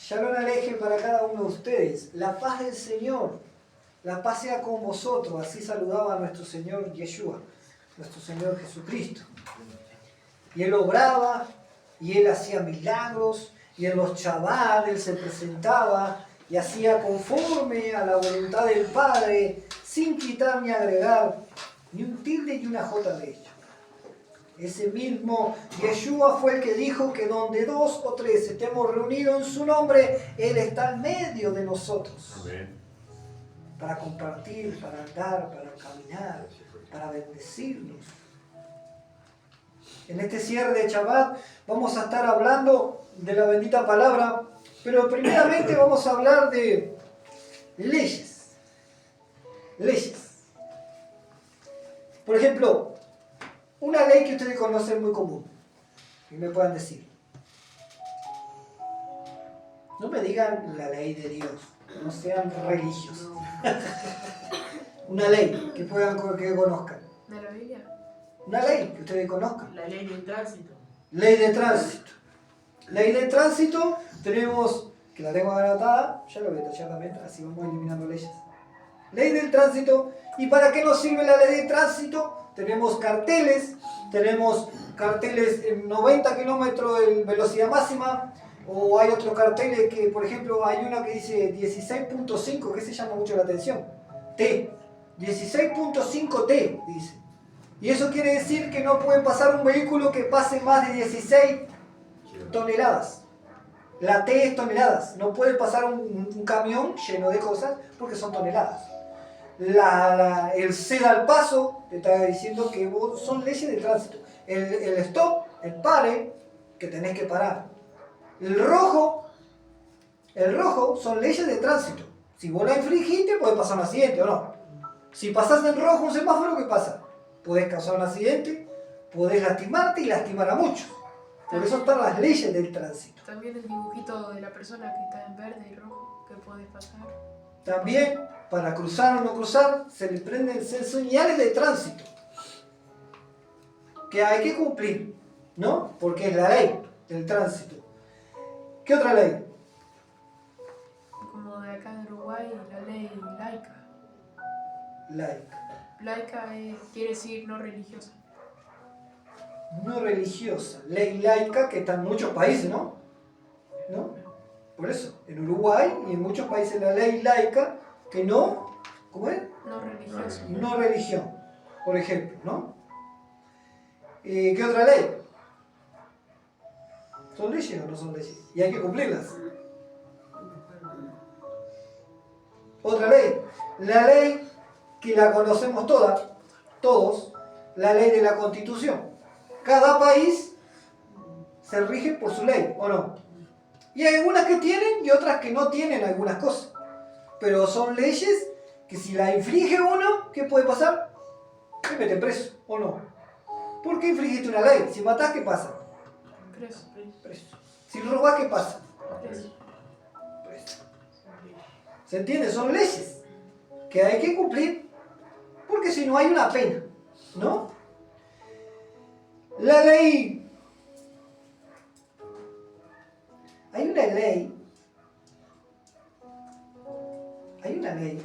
Shalom Alejem para cada uno de ustedes. La paz del Señor, la paz sea con vosotros. Así saludaba a nuestro Señor Yeshua, nuestro Señor Jesucristo. Y Él obraba, y Él hacía milagros, y en los Shabbat Él se presentaba y hacía conforme a la voluntad del Padre, sin quitar ni agregar ni un tilde ni una jota de ello. Ese mismo Yeshua fue el que dijo que donde 2 o 3 estemos reunidos en su nombre, Él está en medio de nosotros. Amén. Para compartir, para andar, para caminar, para bendecirnos. En este cierre de Shabbat vamos a estar hablando de la bendita palabra, pero primeramente vamos a hablar de leyes. Leyes. Por ejemplo, una ley que ustedes conocen muy común, y me puedan decir. No me digan la ley de Dios, no sean religiosos. Una ley que conozcan. ¿De la Biblia? Una ley que ustedes conozcan. La ley del tránsito. Ley de tránsito. Ley de tránsito, tenemos, que la tengo anotada, ya lo voy a tachar también, así vamos eliminando leyes. Ley del tránsito. ¿Y para qué nos sirve la ley de tránsito? Tenemos carteles en 90 kilómetros de velocidad máxima, o hay otros carteles que, por ejemplo, hay una que dice 16.5, que se llama mucho la atención, T, 16.5 T, dice. Y eso quiere decir que no puede pasar un vehículo que pase más de 16 toneladas. La T es toneladas, no puede pasar un camión lleno de cosas porque son toneladas. El ceda al paso, te está diciendo que son leyes de tránsito. El stop, el pare, que tenés que parar. El rojo son leyes de tránsito. Si vos la infringiste, puede pasar un accidente o no. Si pasás en rojo un semáforo, ¿qué pasa? Podés causar un accidente, podés lastimarte y lastimar a muchos. Por eso están las leyes del tránsito. También el dibujito de la persona que está en verde y rojo, que puede pasar. También, para cruzar o no cruzar, se le prenden señales de tránsito que hay que cumplir, ¿no? Porque es la ley del tránsito. ¿Qué otra ley? Como de acá de Uruguay, la ley laica. Laica. Laica quiere decir no religiosa. No religiosa. Ley laica que está en muchos países, ¿no? Por eso, en Uruguay y en muchos países la ley laica que no, ¿cómo es? No religiosa. No religión, por ejemplo, ¿no? ¿Qué otra ley? ¿Son leyes o no son leyes? Y hay que cumplirlas. Otra ley, la ley que la conocemos todos, la ley de la Constitución. Cada país se rige por su ley, ¿o no? Y hay algunas que tienen y otras que no tienen algunas cosas. Pero son leyes que si la infringe uno, ¿qué puede pasar? Te meten preso, ¿o no? ¿Por qué infringiste una ley? Si matás, ¿qué pasa? Preso. Si robás, ¿qué pasa? Preso. ¿Se entiende? Son leyes que hay que cumplir porque si no hay una pena, ¿no? La ley. Hay una ley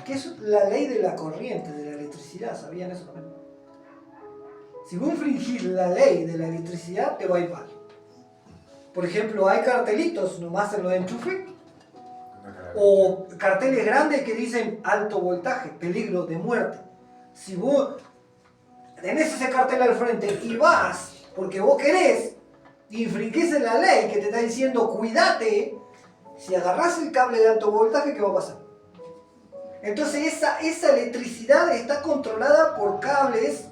que es la ley de la corriente, de la electricidad. ¿Sabían eso también? Si vos infringís la ley de la electricidad, te va a ir mal. Por ejemplo, hay cartelitos nomás en los enchufes o carteles grandes que dicen alto voltaje, peligro de muerte. Si vos tenés ese cartel al frente y vas porque vos querés y infringís la ley que te está diciendo cuídate, si agarrás el cable de alto voltaje, ¿qué va a pasar? Entonces esa electricidad está controlada por cables,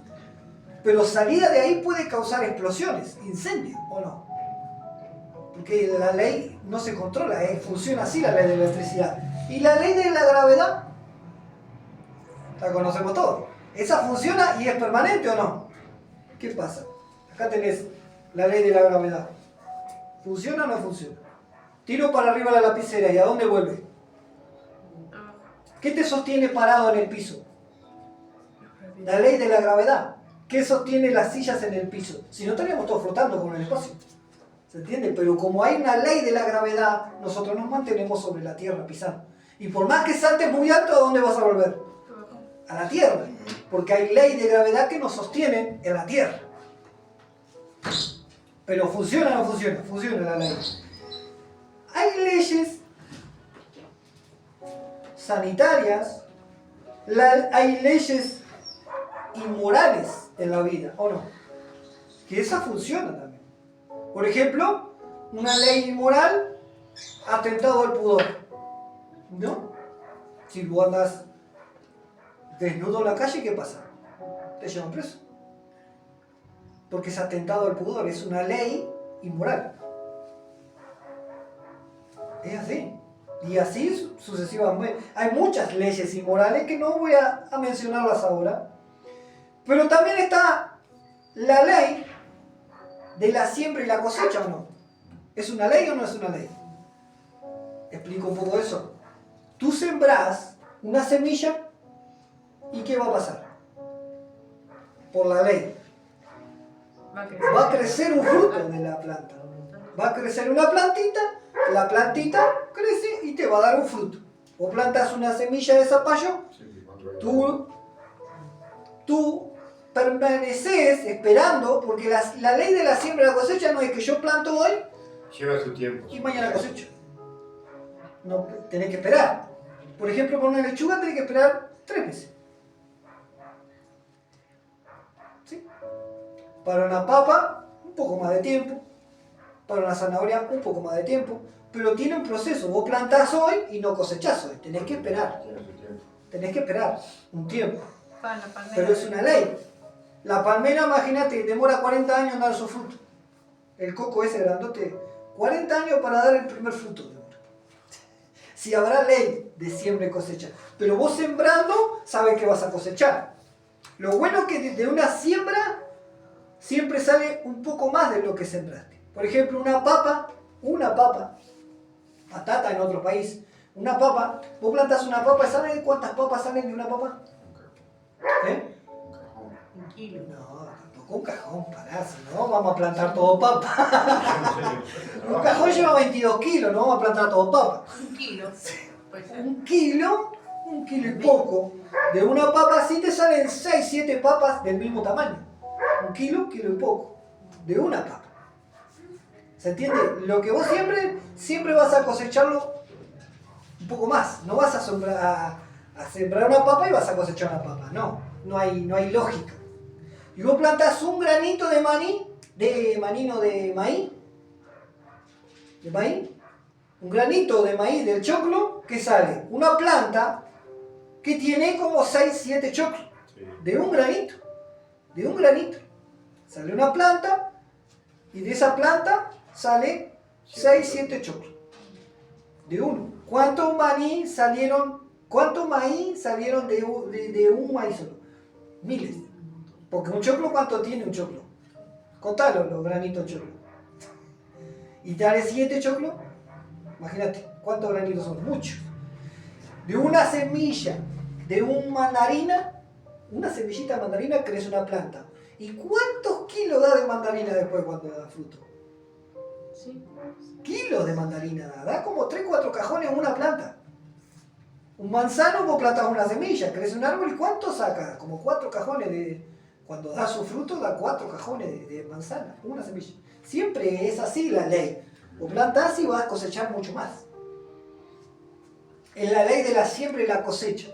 pero salida de ahí puede causar explosiones, incendios, ¿o no? Porque la ley no se controla, funciona así la ley de la electricidad. Y la ley de la gravedad, la conocemos todos. ¿Esa funciona y es permanente o no? ¿Qué pasa? Acá tenés la ley de la gravedad. ¿Funciona o no funciona? Tiro para arriba la lapicera, ¿y a dónde vuelve? ¿Qué te sostiene parado en el piso? La ley de la gravedad. ¿Qué sostiene las sillas en el piso? Si no estaríamos todos flotando con el espacio. ¿Se entiende? Pero como hay una ley de la gravedad, nosotros nos mantenemos sobre la tierra pisando. Y por más que saltes muy alto, ¿a dónde vas a volver? A la tierra. Porque hay ley de gravedad que nos sostienen en la tierra. Pero ¿funciona o no funciona? Funciona la ley. Hay leyes sanitarias, hay leyes inmorales en la vida, ¿o no? Que esa funciona también. Por ejemplo, una ley inmoral, atentado al pudor, ¿no? Si vos andas desnudo en la calle, ¿qué pasa? Te llevan preso. Porque es atentado al pudor, es una ley inmoral. Es así. Y así sucesivamente. Hay muchas leyes inmorales que no voy a mencionarlas ahora. Pero también está la ley de la siembra y la cosecha, ¿o no? ¿Es una ley o no es una ley? Explico un poco eso. Tú sembrás una semilla y ¿qué va a pasar? Por la ley. Va a crecer un fruto de la planta. Va a crecer una plantita, la plantita crece y te va a dar un fruto. O plantas una semilla de zapallo, tú permaneces esperando, porque la ley de la siembra y la cosecha no es que yo planto hoy lleva su tiempo y mañana cosecho. No, tenés que esperar. Por ejemplo, por una lechuga tenés que esperar 3 meses. ¿Sí? Para una papa, un poco más de tiempo. Para una zanahoria, un poco más de tiempo. Pero tiene un proceso. Vos plantás hoy y no cosechás hoy. Tenés que esperar. Tenés que esperar un tiempo. Pero es una ley. La palmera, imagínate, demora 40 años en dar su fruto. El coco ese grandote, 40 años para dar el primer fruto. Si habrá ley de siembra y cosecha. Pero vos sembrando, sabes que vas a cosechar. Lo bueno es que de una siembra siempre sale un poco más de lo que sembraste. Por ejemplo, una papa, patata en otro país, una papa, vos plantas una papa, ¿sabes cuántas papas salen de una papa? ¿Eh? Un kilo. No, tampoco un cajón, pará, si no vamos a plantar todo papa. Un cajón lleva 22 kilos, no vamos a plantar todo papa. Un kilo. Un kilo y poco. De una papa así te salen 6, 7 papas del mismo tamaño. Un kilo y poco. De una papa. ¿Se entiende? Lo que vos siempre vas a cosecharlo un poco más. No vas a sembrar una papa y vas a cosechar una papa. No hay lógica. Y vos plantás un granito de maíz, un granito de maíz del choclo, que sale una planta que tiene como 6, 7 choclos. Sí. De un granito. Sale una planta y de esa planta sale 6, 7 choclos. De uno. ¿Cuántos maíz salieron de un maíz solo? Miles. Porque un choclo, ¿cuánto tiene un choclo? Contalo, los granitos de choclo. Y dale 7 choclos. Imagínate, ¿cuántos granitos son? Muchos. De una semilla, de un mandarina, una semillita de mandarina crece una planta. ¿Y cuántos kilos da de mandarina después cuando da fruto? Sí. Kilos de mandarina da como 3, 4 cajones en una planta. Un manzano, vos plantás una semilla, crece un árbol y ¿cuánto saca? Como 4 cajones de... Cuando da su fruto da 4 cajones de manzana, una semilla. Siempre es así la ley. O plantás y vas a cosechar mucho más. Es la ley de la siembra y la cosecha.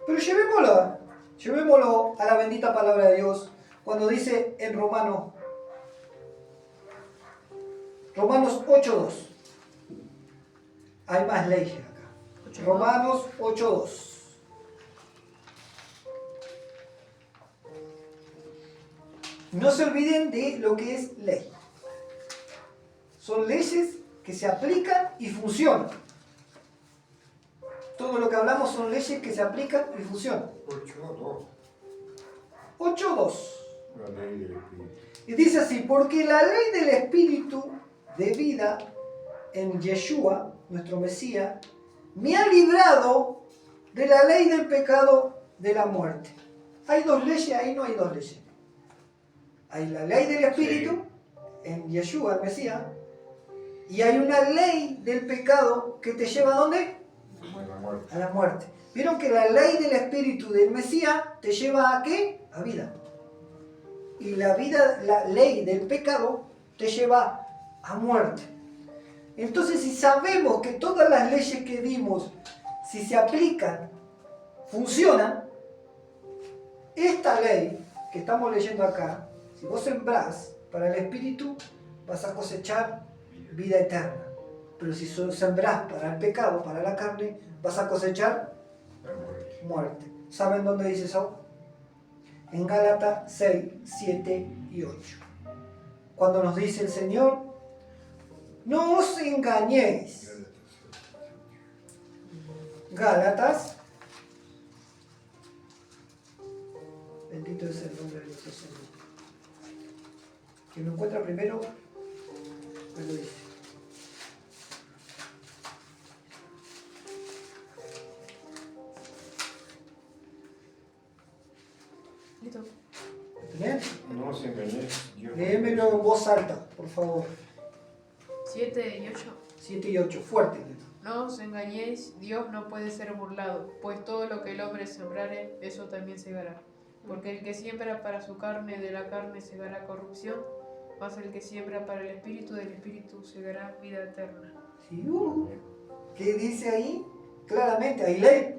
Pero llevémoslo a la bendita palabra de Dios cuando dice en Romanos 8:2. Hay más leyes acá. Romanos 8:2. No se olviden de lo que es ley. Son leyes que se aplican y funcionan. Todo lo que hablamos son leyes que se aplican y funcionan. 8:2. La ley del espíritu. Y dice así, porque la ley del espíritu de vida en Yeshua, nuestro Mesías, me ha librado de la ley del pecado de la muerte. ¿Hay 2 leyes? Ahí no hay 2 leyes. Hay la ley del espíritu en Yeshua, el Mesías, Y hay una ley del pecado que te lleva ¿a dónde? A la muerte. A la muerte. ¿Vieron que la ley del espíritu del Mesías te lleva a qué? A vida. Y la ley del pecado te lleva a muerte. Entonces, si sabemos que todas las leyes que vimos, si se aplican, funcionan, esta ley que estamos leyendo acá, si vos sembrás para el espíritu, vas a cosechar vida eterna. Pero si sembrás para el pecado, para la carne, vas a cosechar La muerte. muerte. ¿Saben dónde dice eso? En Gálatas 6, 7 y 8. Cuando nos dice el Señor, no os engañéis. Gálatas, bendito es el nombre de nuestro Señor. Quien lo encuentra primero, me lo dice. Listo. ¿Tenés? No os engañéis. Dios no Léemelo en voz alta, por favor. 7 y 8. 7 y 8, fuerte. No os engañéis, Dios no puede ser burlado, pues todo lo que el hombre sembrare, eso también segará. Porque el que siembra para su carne, de la carne segará corrupción, mas el que siembra para el espíritu, del espíritu segará vida eterna. Sí, ¿qué dice ahí? Claramente,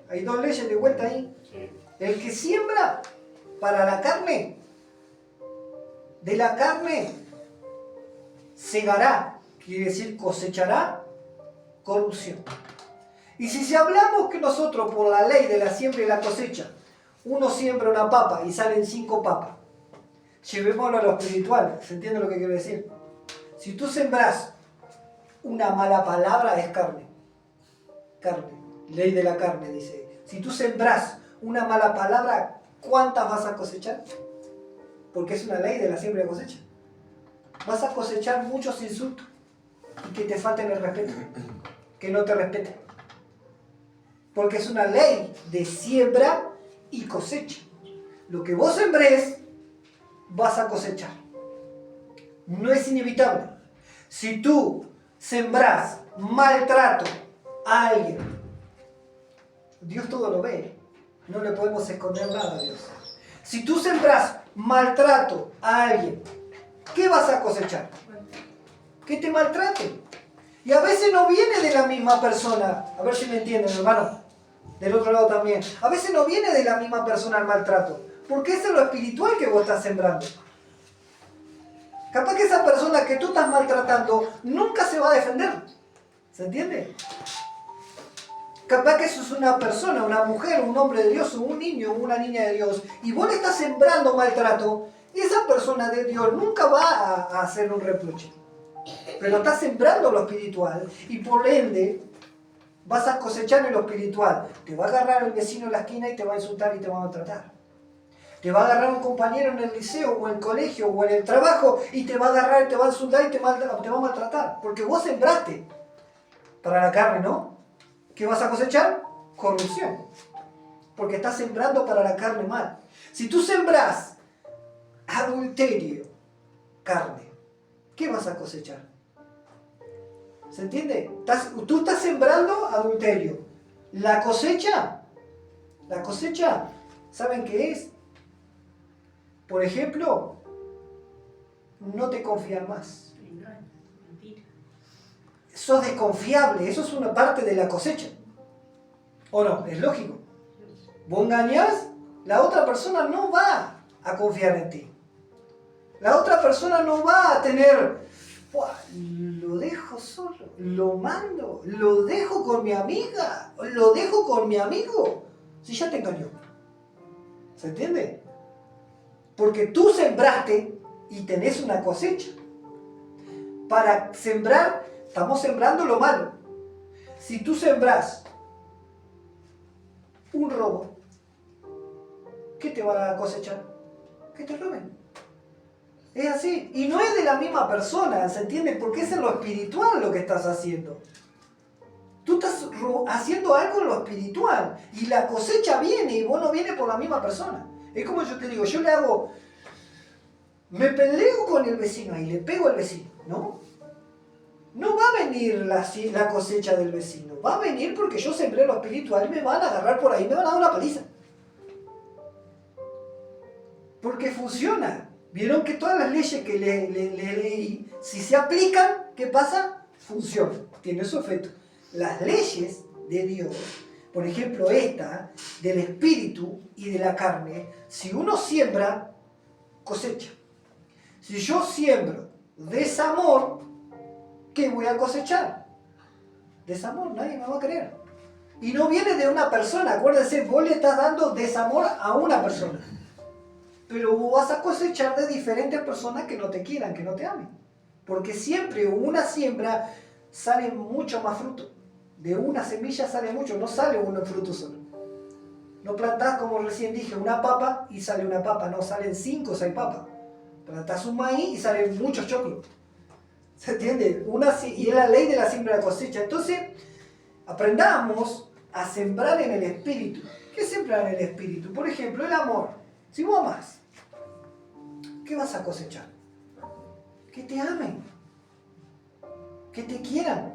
hay dos leyes de vuelta ahí. Sí. El que siembra para la carne, de la carne segará, quiere decir cosechará corrupción. Y si hablamos que nosotros por la ley de la siembra y la cosecha, uno siembra una papa y salen 5 papas, llevémoslo a lo espiritual, ¿se entiende lo que quiero decir? Si tú sembrás una mala palabra, es carne, ley de la carne dice. Si tú sembrás una mala palabra, ¿cuántas vas a cosechar? Porque es una ley de la siembra y la cosecha. Vas a cosechar muchos insultos y que te falten el respeto, que no te respeten. Porque es una ley de siembra y cosecha. Lo que vos sembrés, vas a cosechar. No es inevitable. Si tú sembrás maltrato a alguien, Dios todo lo ve. No le podemos esconder nada a Dios. Si tú sembrás maltrato a alguien, ¿qué vas a cosechar? Que te maltraten. Y a veces no viene de la misma persona. A ver si me entienden, hermano. Del otro lado también. A veces no viene de la misma persona el maltrato. Porque eso es lo espiritual que vos estás sembrando. Capaz que esa persona que tú estás maltratando nunca se va a defender. ¿Se entiende? Capaz que eso es una persona, una mujer, un hombre de Dios, un niño, una niña de Dios. Y vos le estás sembrando maltrato. Y esa persona de Dios nunca va a hacer un reproche. Pero estás sembrando lo espiritual. Y por ende vas a cosechar en lo espiritual. Te va a agarrar el vecino en la esquina y te va a insultar y te va a maltratar. Te va a agarrar un compañero en el liceo o en el colegio o en el trabajo y te va a agarrar, te va a insultar y te va a maltratar. Porque vos sembraste para la carne, ¿no? ¿Qué vas a cosechar? Corrupción. Porque estás sembrando para la carne mal. Si tú sembrás adulterio, carne, ¿qué vas a cosechar? ¿Se entiende? Tú estás sembrando adulterio. La cosecha, ¿saben qué es? Por ejemplo, no te confían más. Mentira. Sos desconfiable, eso es una parte de la cosecha. ¿O no? Es lógico. Vos engañás, la otra persona no va a confiar en ti. La otra persona no va a tener, lo dejo solo, lo mando, lo dejo con mi amiga, lo dejo con mi amigo. Si ya te engañó. ¿Se entiende? Porque tú sembraste y tenés una cosecha. Para sembrar, estamos sembrando lo malo. Si tú sembras un robo, ¿qué te va a cosechar? Que te roben. Es así. Y no es de la misma persona, ¿se entiende? Porque es en lo espiritual lo que estás haciendo. Tú estás haciendo algo en lo espiritual. Y la cosecha viene y vos no viene por la misma persona. Es como yo te digo, yo le hago... Me peleo con el vecino y le pego al vecino, ¿no? no va a venir la cosecha del vecino. Va a venir porque yo sembré lo espiritual y me van a agarrar por ahí, me van a dar una paliza. Porque funciona. Vieron que todas las leyes que le leí, si se aplican, ¿qué pasa? Funciona. Tiene su efecto. Las leyes de Dios, por ejemplo esta, del espíritu y de la carne, si uno siembra, cosecha. Si yo siembro desamor, ¿qué voy a cosechar? Desamor, nadie me va a creer. Y no viene de una persona, acuérdense, vos le estás dando desamor a una persona. Pero vos vas a cosechar de diferentes personas que no te quieran, que no te amen. Porque siempre una siembra sale mucho más fruto. De una semilla sale mucho, no sale uno fruto solo. No plantás, como recién dije, una papa y sale una papa, no, salen 5 o 6 papas. Plantás un maíz y salen muchos choclos. ¿Se entiende? Y es la ley de la siembra y la cosecha. Entonces, aprendamos a sembrar en el espíritu. ¿Qué es sembrar en el espíritu? Por ejemplo, el amor. Si vos amás, ¿qué vas a cosechar? Que te amen, que te quieran.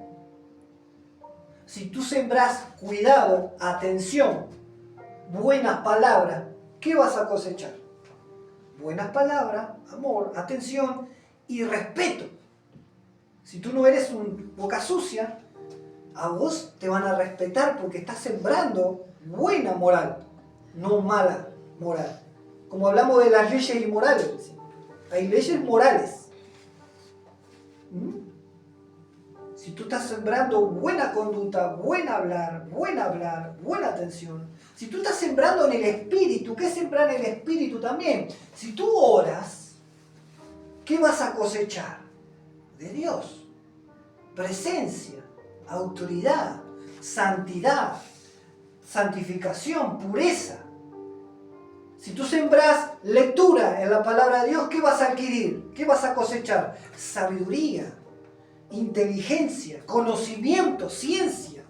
Si tú sembrás cuidado, atención, buenas palabras, ¿qué vas a cosechar? Buenas palabras, amor, atención y respeto. Si tú no eres un boca sucia, a vos te van a respetar porque estás sembrando buena moral, no mala moral. Como hablamos de las leyes inmorales, hay leyes morales. Si tú estás sembrando buena conducta, buen hablar, buena atención. Si tú estás sembrando en el espíritu, ¿qué es sembrar en el espíritu también? Si tú oras, ¿qué vas a cosechar? De Dios. Presencia, autoridad, santidad, santificación, pureza. Si tú sembras lectura en la palabra de Dios, ¿qué vas a adquirir? ¿Qué vas a cosechar? Sabiduría, inteligencia, conocimiento, ciencia.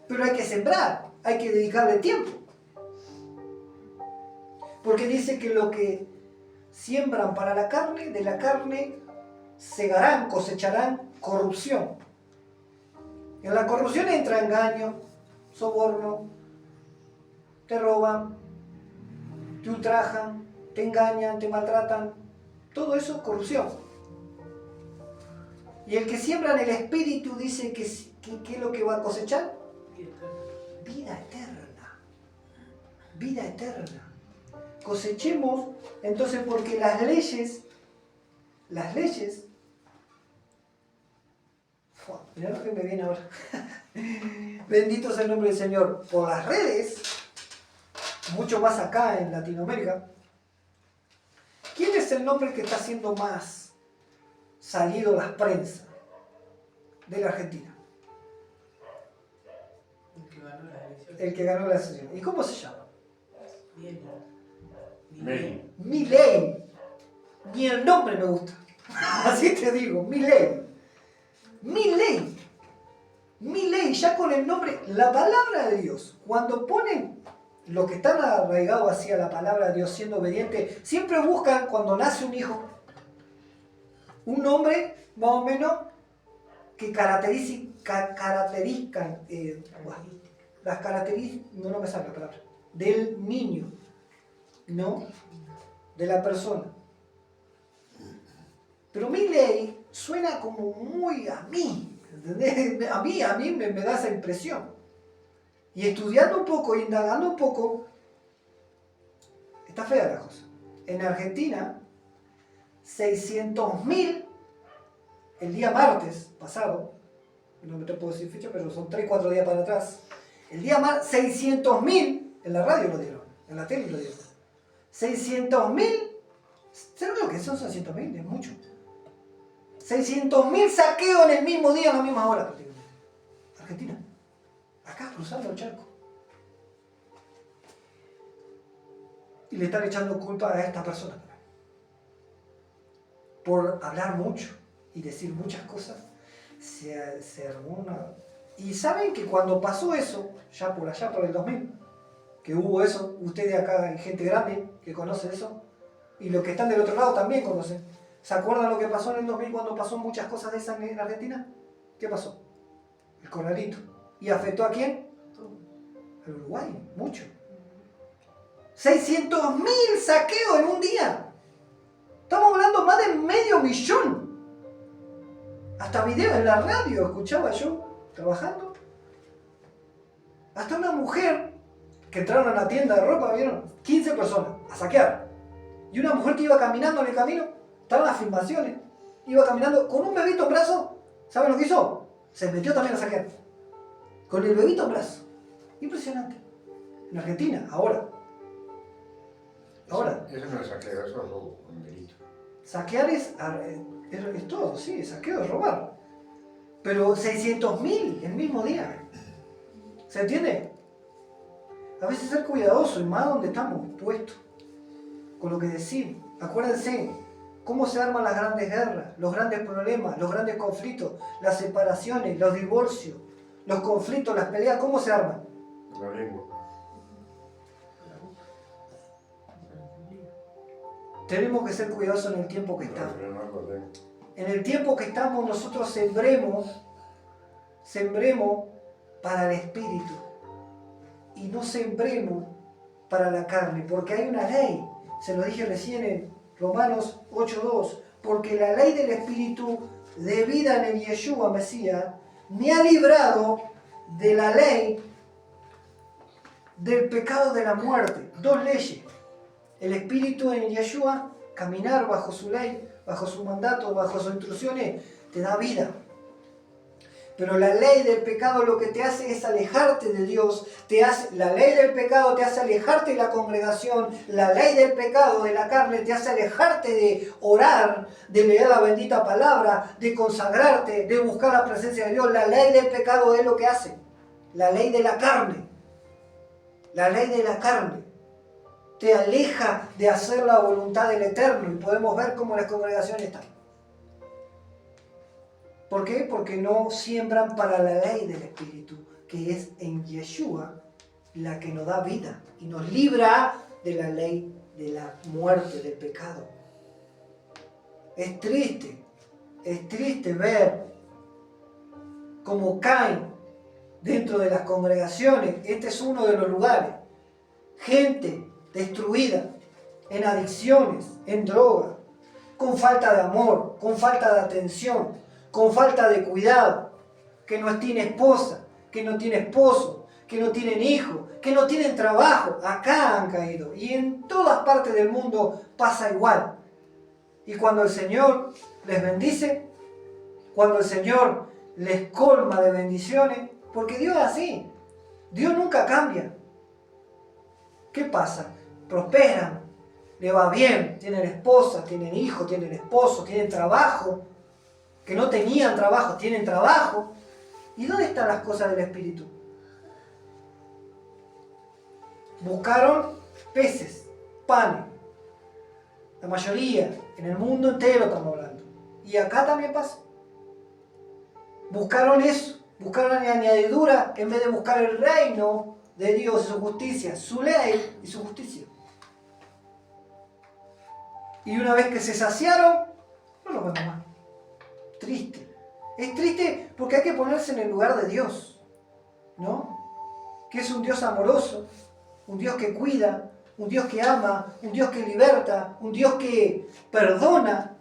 Pero hay que sembrar, hay que dedicarle tiempo. Porque dice que lo que siembran para la carne, de la carne segarán, cosecharán corrupción. En la corrupción entra engaño, soborno, te roban, te ultrajan, te engañan, te maltratan. Todo eso es corrupción. Y el que siembra en el espíritu dice que ¿qué es lo que va a cosechar? Vida eterna. Vida eterna. Cosechemos, entonces, porque las leyes, mirá lo que me viene ahora. Bendito sea el nombre del Señor. Por las redes, mucho más acá en Latinoamérica, ¿quién es el nombre que está haciendo más salido las prensas de la Argentina? El que ganó la elección. ¿Y cómo se llama? Milei. Ni el nombre me gusta. Así te digo, Milei. Milei, ya con el nombre, la palabra de Dios. Cuando ponen los que están arraigados hacia la palabra de Dios, siendo obedientes, siempre buscan cuando nace un hijo, un nombre más o menos que caracterizcan las características, no me sale la palabra, del niño, ¿no? De la persona. Pero Milei suena como muy a mí, ¿entendés? A mí me da esa impresión. Y estudiando un poco, indagando un poco, está fea la cosa. En Argentina, 600.000 el día martes pasado, no me te puedo decir fecha, pero son 3-4 días para atrás. El día martes, 600.000, en la radio lo dieron, en la tele lo dieron. 600.000, ¿sabes lo que son 600.000? Es mucho. 600.000 saqueos en el mismo día, a la misma hora prácticamente. Argentina. Acá cruzando el charco. Y le están echando culpa a esta persona también. Por hablar mucho y decir muchas cosas, se armó una... Y saben que cuando pasó eso, ya por el 2000, que hubo eso, ustedes acá hay gente grande que conoce eso, y los que están del otro lado también conocen. ¿Se acuerdan lo que pasó en el 2000 cuando pasó muchas cosas de esas en Argentina? ¿Qué pasó? El corralito. ¿Y afectó a quién? Al Uruguay, mucho. 600.000 saqueos en un día. Estamos hablando más de 500.000. Hasta videos en la radio escuchaba yo, trabajando. Hasta una mujer que entraron a una tienda de ropa, vieron 15 personas a saquear. Y una mujer que iba caminando en el camino, estaban las filmaciones, iba caminando con un bebito en brazos. ¿Saben lo que hizo? Se metió también a saquear. Con el bebito en brazos. Impresionante. En Argentina, ahora. Ahora. Eso no es saqueo, eso es robo, un delito. Saquear es todo, sí, saqueo es robar. Pero 600.000 el mismo día. ¿Se entiende? A veces ser cuidadoso y más donde estamos puestos. Con lo que decimos. Acuérdense, cómo se arman las grandes guerras, los grandes problemas, los grandes conflictos, las separaciones, los divorcios, los conflictos, las peleas, ¿cómo se arman? La lengua. Tenemos que ser cuidadosos en el tiempo que La estamos. frenar la lengua. En el tiempo que estamos nosotros sembremos para el espíritu y no sembremos para la carne, porque hay una ley, se lo dije recién en Romanos 8:2, porque la ley del espíritu de vida en el Yeshua Mesías me ha librado de la ley del pecado de la muerte. Dos leyes. El espíritu en Yeshua, caminar bajo su ley, bajo su mandato, bajo sus instrucciones, te da vida. Pero la ley del pecado lo que te hace es alejarte de Dios. La ley del pecado te hace alejarte de la congregación. La ley del pecado de la carne te hace alejarte de orar, de leer la bendita palabra, de consagrarte, de buscar la presencia de Dios. La ley del pecado es lo que hace. La ley de la carne. La ley de la carne te aleja de hacer la voluntad del Eterno. Y podemos ver cómo las congregaciones están. ¿Por qué? Porque no siembran para la ley del Espíritu, que es en Yeshua la que nos da vida y nos libra de la ley de la muerte, del pecado. Es triste ver cómo caen dentro de las congregaciones. Este es uno de los lugares. Gente destruida en adicciones, en droga, con falta de amor, con falta de atención, con falta de cuidado, que no tiene esposa, que no tiene esposo, que no tienen hijos, que no tienen trabajo. Acá han caído y en todas partes del mundo pasa igual. Y cuando el Señor les bendice, cuando el Señor les colma de bendiciones, porque Dios es así, Dios nunca cambia. ¿Qué pasa? Prosperan, le va bien, tienen esposa, tienen hijos, tienen esposo, tienen trabajo. Que no tenían trabajo, tienen trabajo. ¿Y dónde están las cosas del Espíritu? Buscaron peces, panes. La mayoría, en el mundo entero estamos hablando. Y acá también pasa. Buscaron eso, buscaron la añadidura en vez de buscar el reino de Dios y su justicia, su ley y su justicia. Y una vez que se saciaron, no lo vemos más. Triste. Es triste porque hay que ponerse en el lugar de Dios, ¿no? Que es un Dios amoroso, un Dios que cuida, un Dios que ama, un Dios que liberta, un Dios que perdona,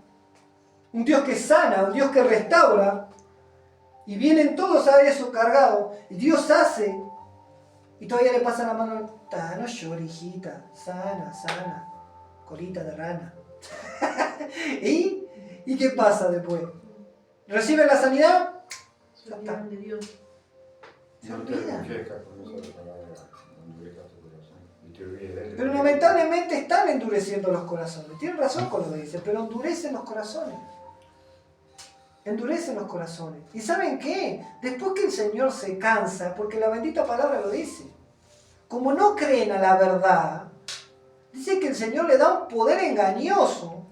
un Dios que sana, un Dios que restaura. Y vienen todos a eso cargados, y Dios hace, y todavía le pasan la mano, no llores, hijita, sana, colita de rana. ¿Y qué pasa después? ¿Reciben la sanidad? Se olvidan de Dios. Se No te olvida. endurezcas con esa palabra, no endurezcas tu corazón. Y te olvides de él. Pero lamentablemente están endureciendo los corazones. Tienen razón con lo que dicen, pero endurecen los corazones. Endurecen los corazones. ¿Y saben qué? Después que el Señor se cansa, porque la bendita palabra lo dice, como no creen a la verdad, dice que el Señor le da un poder engañoso,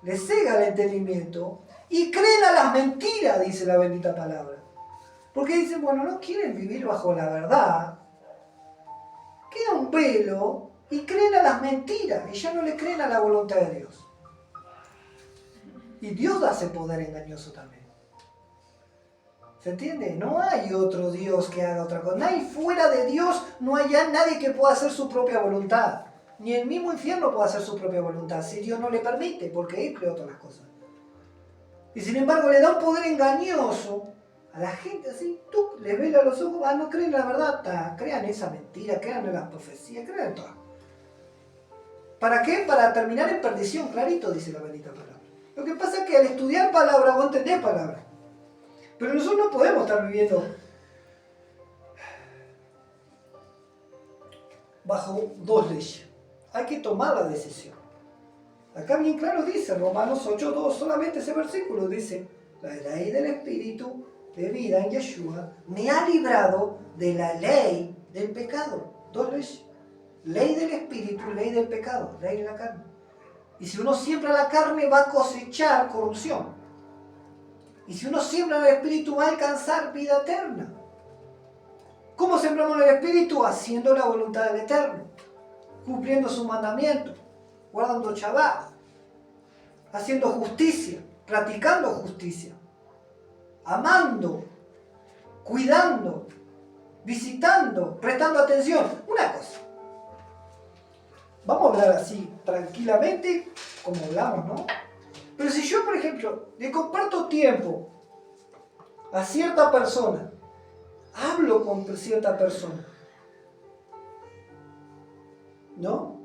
le cega el entendimiento, y creen a las mentiras, dice la bendita palabra. Porque dicen, bueno, no quieren vivir bajo la verdad. Queda un velo y creen a las mentiras y ya no le creen a la voluntad de Dios. Y Dios da ese poder engañoso también. ¿Se entiende? No hay otro Dios que haga otra cosa. Nadie fuera de Dios, no hay ya nadie que pueda hacer su propia voluntad. Ni el mismo infierno puede hacer su propia voluntad, si Dios no le permite, porque Él creó todas las cosas. Y sin embargo le da un poder engañoso a la gente así. Tú les ves a los ojos, no creen la verdad, crean esa mentira, crean en las profecías, crean en todo. ¿Para qué? Para terminar en perdición, clarito dice la bendita palabra. Lo que pasa es que al estudiar palabra vos entendés palabra. Pero nosotros no podemos estar viviendo bajo dos leyes. Hay que tomar la decisión. Acá bien claro dice, Romanos 8:2, solamente ese versículo dice, la ley del Espíritu de vida en Yeshua me ha librado de la ley del pecado. Dos leyes. Ley del Espíritu, ley del pecado, ley de la carne. Y si uno siembra la carne va a cosechar corrupción. Y si uno siembra el Espíritu va a alcanzar vida eterna. ¿Cómo sembramos el Espíritu? Haciendo la voluntad del Eterno, cumpliendo sus mandamientos, guardando Shabbat, haciendo justicia, practicando justicia, amando, cuidando, visitando, prestando atención. Una cosa, vamos a hablar así tranquilamente como hablamos, ¿no? Pero si yo, por ejemplo, le comparto tiempo a cierta persona, hablo con cierta persona, ¿no?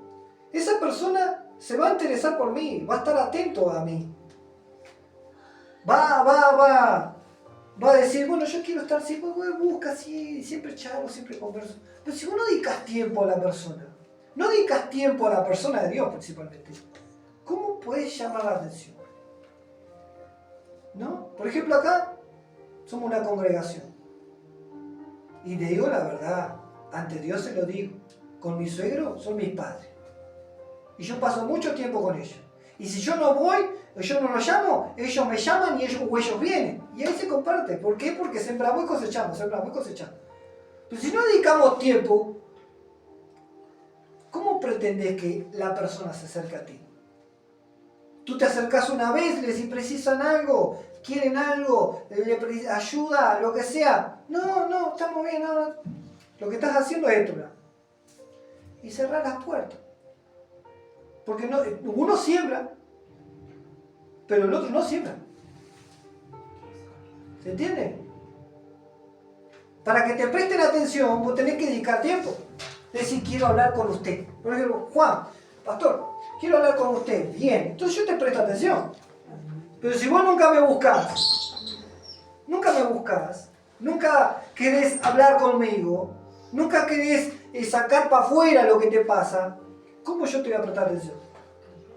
Esa persona se va a interesar por mí, va a estar atento a mí. Va a decir, bueno, yo quiero estar siempre, busca así, siempre charlo, siempre converso. Pero si vos no dedicas tiempo a la persona, no dedicas tiempo a la persona de Dios principalmente, ¿cómo puedes llamar la atención? ¿No? Por ejemplo, acá somos una congregación. Y te digo la verdad, ante Dios se lo digo. Con mi suegro son mis padres. Y yo paso mucho tiempo con ellos. Y si yo no voy, yo no los llamo, ellos me llaman y ellos vienen. Y ahí se comparte. ¿Por qué? Porque sembramos y cosechamos, sembramos y cosechamos. Pero si no dedicamos tiempo, ¿cómo pretendes que la persona se acerque a ti? Tú te acercas una vez, les precisan algo, quieren algo, le ayuda, lo que sea. No, estamos bien, no. Lo que estás haciendo es esto, ¿no? Y cerrar las puertas. Porque no, uno siembra, pero el otro no siembra. ¿Se entiende? Para que te presten atención, vos tenés que dedicar tiempo. Decir, quiero hablar con usted. Por ejemplo, Juan, pastor, quiero hablar con usted. Bien, entonces yo te presto atención. Pero si vos nunca me buscás, nunca querés hablar conmigo, nunca querés sacar para afuera lo que te pasa, ¿cómo yo te voy a prestar atención?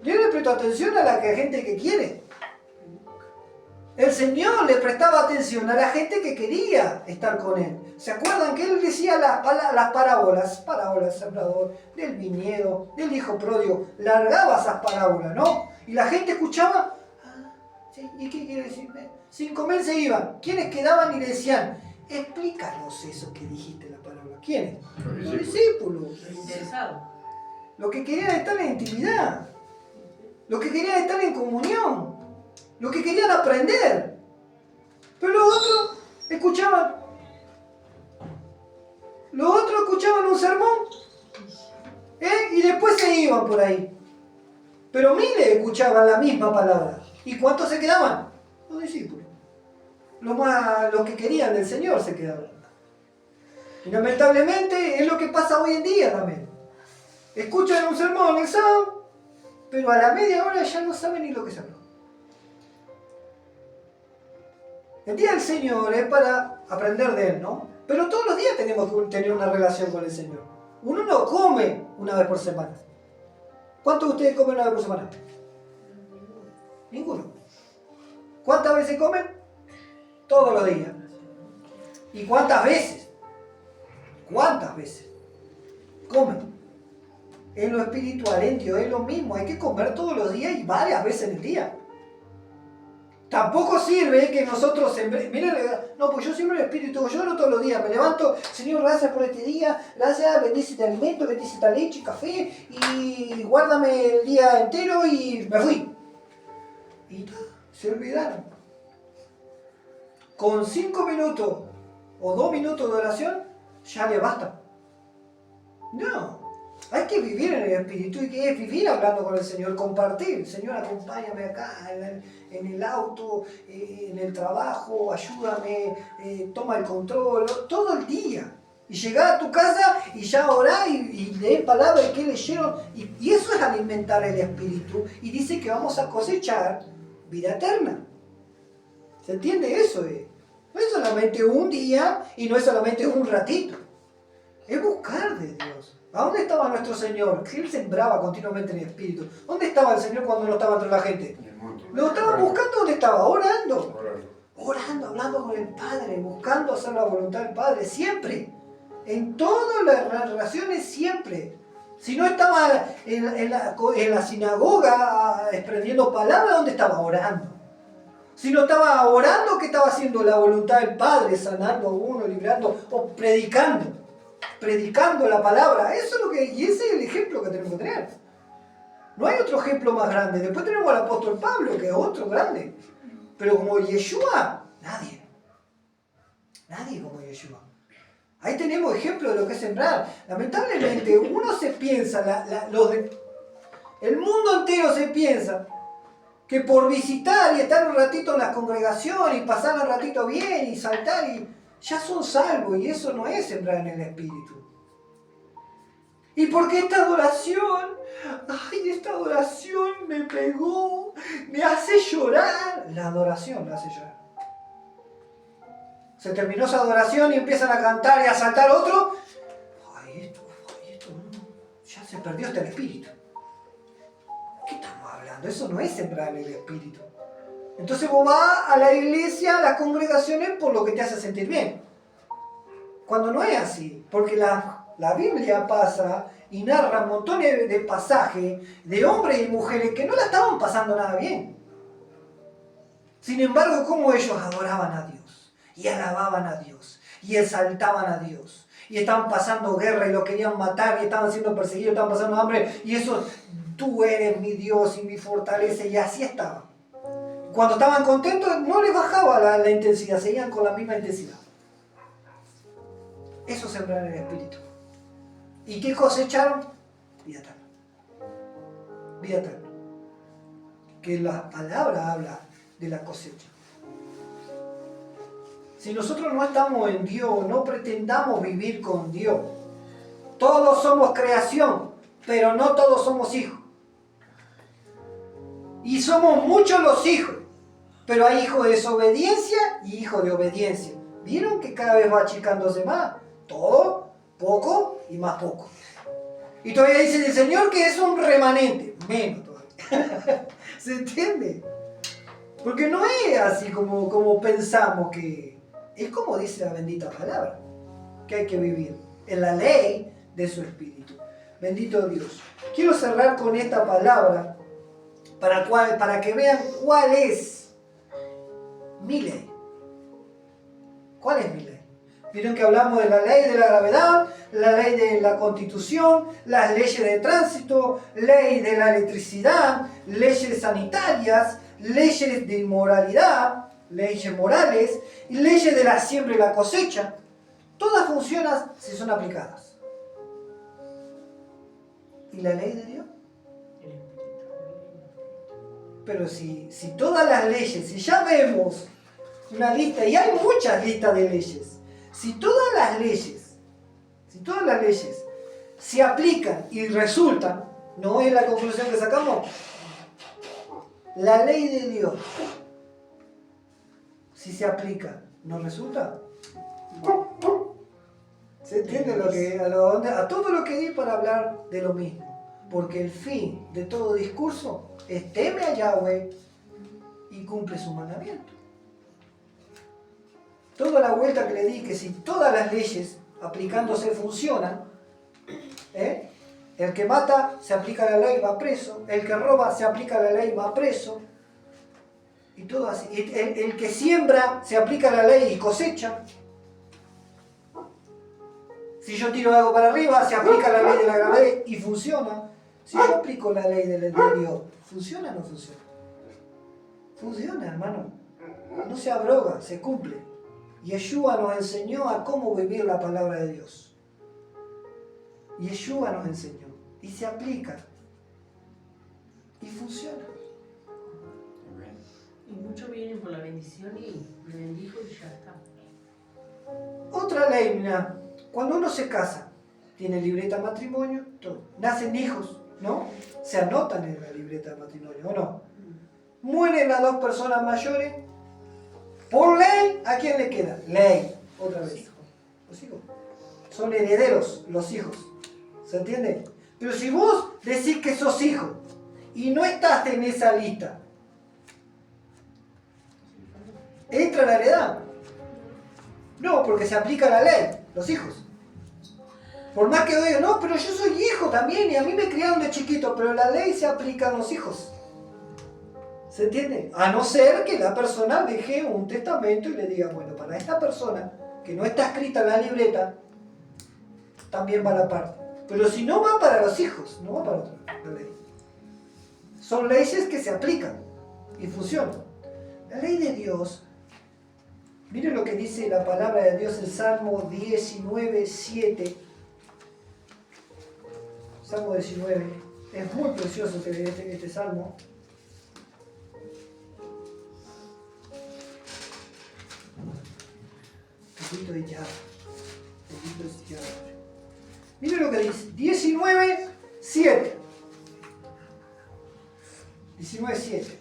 Yo le presto atención a la gente que quiere. El Señor le prestaba atención a la gente que quería estar con Él. ¿Se acuerdan que Él decía las parábolas sembrador, del viñedo, del hijo pródigo? Largaba esas parábolas, ¿no? Y la gente escuchaba. ¿Sí? ¿Y qué quiere decir? 5.000 se iban. ¿Quiénes quedaban y le decían? Explícanos eso que dijiste la palabra. ¿Quiénes? Los discípulos. Interesado. Los que querían estar en intimidad. Los que querían estar en comunión. Los que querían aprender. Pero los otros escuchaban. Los otros escuchaban un sermón. Y después se iban por ahí. Pero miles escuchaban la misma palabra. ¿Y cuántos se quedaban? Los discípulos. Los que querían del Señor se quedaban. Y lamentablemente es lo que pasa hoy en día también. Escuchan un sermón en sábado, pero a la media hora ya no saben ni lo que se habló. El día del Señor es para aprender de Él, ¿no? Pero todos los días tenemos que tener una relación con el Señor. Uno no come una vez por semana. ¿Cuántos de ustedes comen una vez por semana? Ninguno. ¿Cuántas veces comen? Todos los días. ¿Y cuántas veces? ¿Cuántas veces comen? En lo espiritual, en Dios, es lo mismo. Hay que comer todos los días y varias veces en el día. Tampoco sirve que nosotros, miren, no, pues yo siembro el espíritu, yo oro todos los días, me levanto, Señor, gracias por este día, gracias, bendice este alimento, bendice esta leche y café, y guárdame el día entero y me fui. Y Se olvidaron. Con 5 minutos o 2 minutos de oración, ya le basta. No. Hay que vivir en el Espíritu y que es vivir hablando con el Señor, compartir. Señor, acompáñame acá en el auto, en el trabajo, ayúdame, toma el control, todo el día. Y llegar a tu casa y ya orar y leer palabras que leyeron. Y eso es alimentar el Espíritu. Y dice que vamos a cosechar vida eterna. ¿Se entiende eso? No es solamente un día y no es solamente un ratito. Es buscar de Dios. ¿A dónde estaba nuestro Señor? Que Él sembraba continuamente en el Espíritu. ¿Dónde estaba el Señor cuando no estaba entre la gente? En el monte. Lo estaba buscando, ¿dónde estaba? Orando. Orando. Orando, hablando con el Padre, buscando hacer la voluntad del Padre, siempre. En todas las relaciones, siempre. Si no estaba en la sinagoga extendiendo palabras, ¿dónde estaba? Orando. Si no estaba orando, ¿qué estaba haciendo? La voluntad del Padre, sanando a uno, librando o predicando. Predicando la palabra. Eso es lo que, y ese es el ejemplo que tenemos que tener. No hay otro ejemplo más grande. Después tenemos al apóstol Pablo, que es otro grande. Pero como Yeshua, nadie. Nadie como Yeshua. Ahí tenemos ejemplo de lo que es sembrar. Lamentablemente, uno se piensa, el mundo entero se piensa que por visitar y estar un ratito en la congregación y pasar un ratito bien y saltar y ya son salvos, y eso no es sembrar en el Espíritu. ¿Y por qué esta adoración? Ay, esta adoración me pegó, me hace llorar. La adoración me hace llorar. Se terminó esa adoración y empiezan a cantar y a saltar otro. Ay, esto no, ya se perdió hasta el Espíritu. ¿Qué estamos hablando? Eso no es sembrar en el Espíritu. Entonces vos vas a la iglesia, a las congregaciones, por lo que te hace sentir bien. Cuando no es así, porque la Biblia pasa y narra montones de pasajes de hombres y mujeres que no la estaban pasando nada bien. Sin embargo, cómo ellos adoraban a Dios, y alababan a Dios, y exaltaban a Dios, y estaban pasando guerra y lo querían matar, y estaban siendo perseguidos, estaban pasando hambre, y eso, tú eres mi Dios y mi fortaleza, y así estaban. Cuando estaban contentos, no les bajaba la intensidad, seguían con la misma intensidad. Eso sembrar en el Espíritu. ¿Y qué cosecharon? Vida eterna. Vida eterna. Que la palabra habla de la cosecha. Si nosotros no estamos en Dios, no pretendamos vivir con Dios. Todos somos creación, pero no todos somos hijos. Y somos muchos los hijos, pero hay hijos de desobediencia y hijos de obediencia. ¿Vieron que cada vez va achicándose más? Todo, poco y más poco. Y todavía dice el Señor que es un remanente, menos todavía. ¿Se entiende? Porque no es así como pensamos que... Es como dice la bendita palabra, que hay que vivir en la ley de su Espíritu. Bendito Dios. Quiero cerrar con esta palabra para que vean cuál es mi ley. ¿Cuál es mi ley? Vieron que hablamos de la ley de la gravedad, la ley de la constitución, las leyes de tránsito, ley de la electricidad, leyes sanitarias, leyes de inmoralidad, leyes morales, y leyes de la siembra y la cosecha. Todas funcionan si son aplicadas. ¿Y la ley de Dios? Pero si todas las leyes, si ya vemos una lista, y hay muchas listas de leyes, si todas las leyes se aplican y resultan, ¿no es la conclusión que sacamos? La ley de Dios, si se aplica, ¿no resulta? ¿Se entiende a todo lo que di para hablar de lo mismo? Porque el fin de todo discurso es teme a Yahweh y cumple su mandamiento. Toda la vuelta que le di, que si todas las leyes aplicándose funcionan, el que mata se aplica la ley, va preso, el que roba se aplica la ley, va preso, y todo así. El que siembra se aplica la ley y cosecha. Si yo tiro algo para arriba, se aplica la ley de la gravedad y funciona. Si yo aplico la ley de Dios, ¿funciona o no funciona? Funciona, hermano. No se abroga, se cumple. Yeshua nos enseñó a cómo vivir la palabra de Dios. Yeshua nos enseñó. Y se aplica. Y funciona. Amén. Y muchos vienen por la bendición y me bendijo y ya está. Otra ley, mira. Cuando uno se casa, tiene libreta de matrimonio, todo. Nacen hijos, ¿no? Se anotan en la libreta de matrimonio, ¿o no? Mueren las dos personas mayores. Por ley, ¿a quién le queda? Ley. Otra vez. Los hijos. Son herederos los hijos. ¿Se entiende? Pero si vos decís que sos hijo y no estás en esa lista, ¿entra la heredad? No, porque se aplica la ley, los hijos. Por más que digan, no, pero yo soy hijo también y a mí me criaron de chiquito, pero la ley se aplica a los hijos. ¿Se entiende? A no ser que la persona deje un testamento y le diga, bueno, para esta persona que no está escrita en la libreta, también va la parte. Pero si no va para los hijos, no va para otro, la ley. Son leyes que se aplican y funcionan. La ley de Dios, miren lo que dice la palabra de Dios en Salmo 19:7. Salmo 19. Es muy precioso este salmo. Bendito es Yahweh. Bendito es Yahweh. Miren lo que dice. 19:7. 19:7.